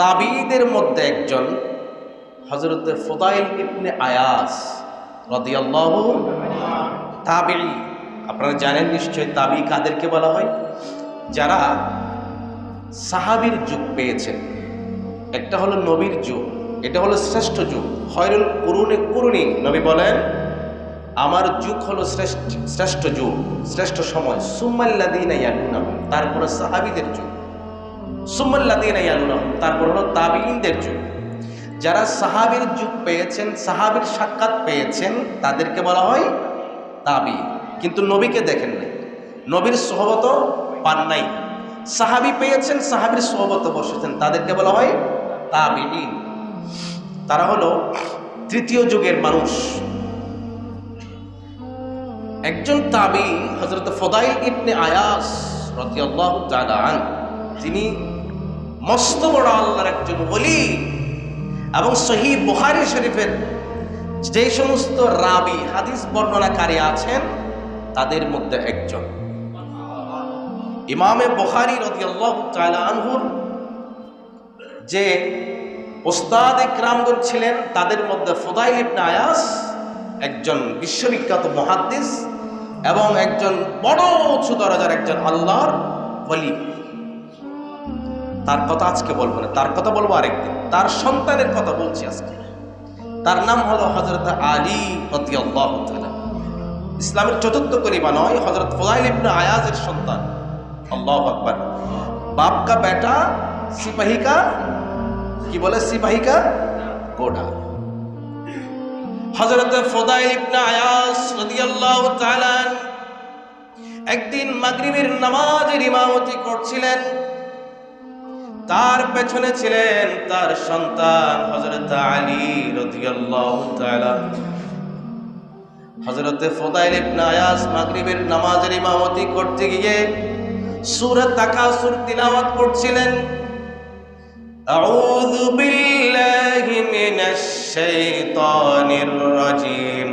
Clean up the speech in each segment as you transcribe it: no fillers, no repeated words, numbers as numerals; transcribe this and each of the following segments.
তাবিঈদের মধ্যে একজন হযরত ফুদাইল ইবনে আয়াস রাদিয়াল্লাহু তাবিঈ। আপনারা জানেন নিশ্চয় তাবিঈ কাদেরকে বলা হয়? যারা সাহাবীর যুগ পেয়েছেন। একটা হলো নবীর যুগ, এটা হলো শ্রেষ্ঠ যুগ। খয়রুল কুরুনে কুরুনি, নবী বলেন আমার যুগ হলো শ্রেষ্ঠ যুগ, শ্রেষ্ঠ সময়। সুম্মাল্লাযীনা ইয়ালুনাহুম, তারপরে সাহাবীদের যুগ। সুম্মাল্লাযীনা ইয়ালুনাহুম, তারপর হলো তাবিঈনদের যুগ। যারা সাহাবীর যুগ পেয়েছেন, সাহাবীর সাক্ষাৎ পেয়েছেন, তাদেরকে বলা হয় তাবিঈ। কিন্তু নবীকে দেখেন নাই, নবীর সোহবত পান নাই। সাহাবী পেয়েছেন, সাহাবীর সোহবতে বসেছেন, তাদেরকে বলা হয় তাবিঈন। তারা হলো তৃতীয় যুগের মানুষ। একজন তাবিঈ হযরত ফুদাইল ইবনে আয়াস রাদিয়াল্লাহু তাআলা আনহু, তিনি মস্ত বড় আল্লাহর একজন ওলি এবং সহিহ বুখারী শরীফের যে সমস্ত রাবী হাদিস বর্ণনাকারী আছেন তাদের মধ্যে একজন। ইমামে বুখারী রাদিয়াল্লাহু তাআলা আনহুর যে উস্তাদ ইকরামগণ ছিলেন তাদের মধ্যে ফুদাইল ইবনে আয়াস একজন বিশ্ববিখ্যাত মুহাদ্দিস এবং একজন বড় উঁচু দরজার একজন আল্লাহর ওলি। তার কথা আজকে বলবো না, তার কথা বলবো আরেকদিন। তার সন্তানের কথা বলছি আজকে। তার নাম হলো হযরত আলী রাদিয়াল্লাহু তাআলা। ইসলামের চতুর্থ খলিফা নয়, হযরত ফুদাইল ইবনে আয়াজের সন্তান। আল্লাহু আকবার। বাপ কা বেটা সিপাही का কি বলে, সিপাही का ঘোড়া। হযরত ফুদাইল ইবনে আয়াস রাদিয়াল্লাহু তাআলা একদিন মাগরিবের নামাজের ইমামতি করছিলেন। তার পেছনে ছিলেন তার সন্তান হযরত আলী রাদিয়াল্লাহু তাআলা। হযরত ফুদাইল ইবনে আয়াস মাগরিবের নামাজের ইমামতি করতে গিয়ে সূরা তাকাসুর তিলাওয়াত করছিলেন। আউযু বিল্লাহি মিনাশ শাইতানির রাজীম,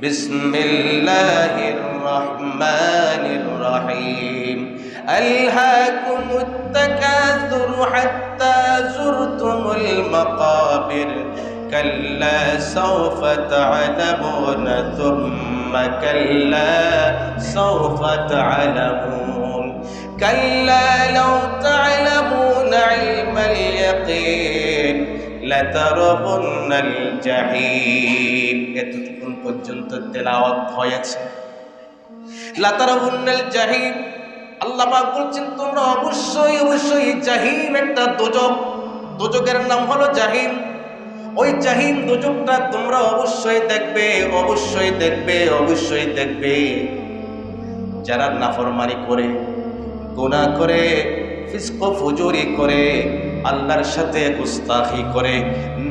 বিসমিল্লাহির রহমানির রহিম। আলহাকুমুত তাকাসুর হাত্তা যুরতুমুল মাকাবির, কাল্লা সাওফা তা'লামুনা থুম্মা কাল্লা সাওফা তা'লামুন, কাল্লা লাউ তা'লামুনা ইলমাল ইয়াকিন লাতারাবুন্নাল জাহিম। এতটুকু পর্যন্ত তেলাওয়াত হয়েছে। লাতারাবুন্নাল জাহিম, আল্লাহ পাক বলছেন তোমরা অবশ্যই অবশ্যই জাহিম, একটা দোজক, দোজকের নাম হলো জাহিম। ওই জাহিম দোজকটা তোমরা অবশ্যই দেখবে, অবশ্যই দেখবে, অবশ্যই দেখবে। যারা নাফরমানি করে, গুনাহ করে, ফিসক ফুজুরি করে, আল্লাহর সাথে গুস্তাখি করে,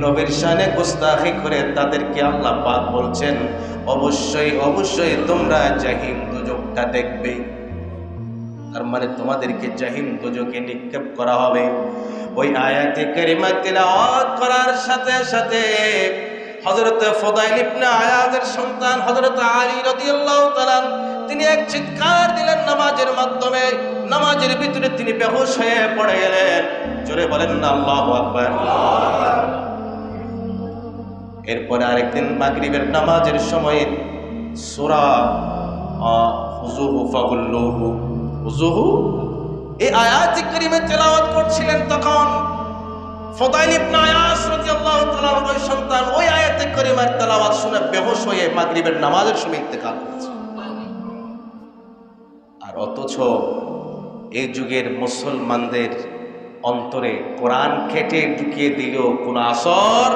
নবীর শানে গুস্তাখি করে, তাদেরকে আল্লাহ পাক বলছেন অবশ্যই অবশ্যই তোমরা জাহিম দোজকটা দেখবে। তার মানে তোমাদেরকে জাহিম দোজকে নিক্ষেপ করা হবে। ওই আয়াতে কারিমা তিলাওয়াত করার সাথে সাথে হযরত ফুদাইল ইবনে আয়াজের সন্তান হযরত আলী রাদিয়াল্লাহু তাআলা তিনি এক চিৎকার দিলেন নামাজের মাধ্যমে। নামাজের ভিতরে তিনি বেহুশ হয়ে পড়ে গেলেন। জোরে বলেন না আল্লাহু আকবার। এরপরে আরেকদিন মাগরিবের নামাজের সময় সূরা হুজুহু ফাগুল্লুহু, হুজুহু এই আয়াত কারিমা তেলাওয়াত করছিলেন। তখন ফুদাইল ইবনে আয়াস রাদিয়াল্লাহু তাআলা ওই সন্তান ওই আয়াত কারিমার তেলাওয়াত শুনে বেহুশ হয়ে মাগরিবের নামাজের সময় ইন্তেকাল করেছে। আর অথচ এই যুগের মুসলমানদের অন্তরে কোরআন খেটে ঢুকিয়ে দিলেও কোনো আসর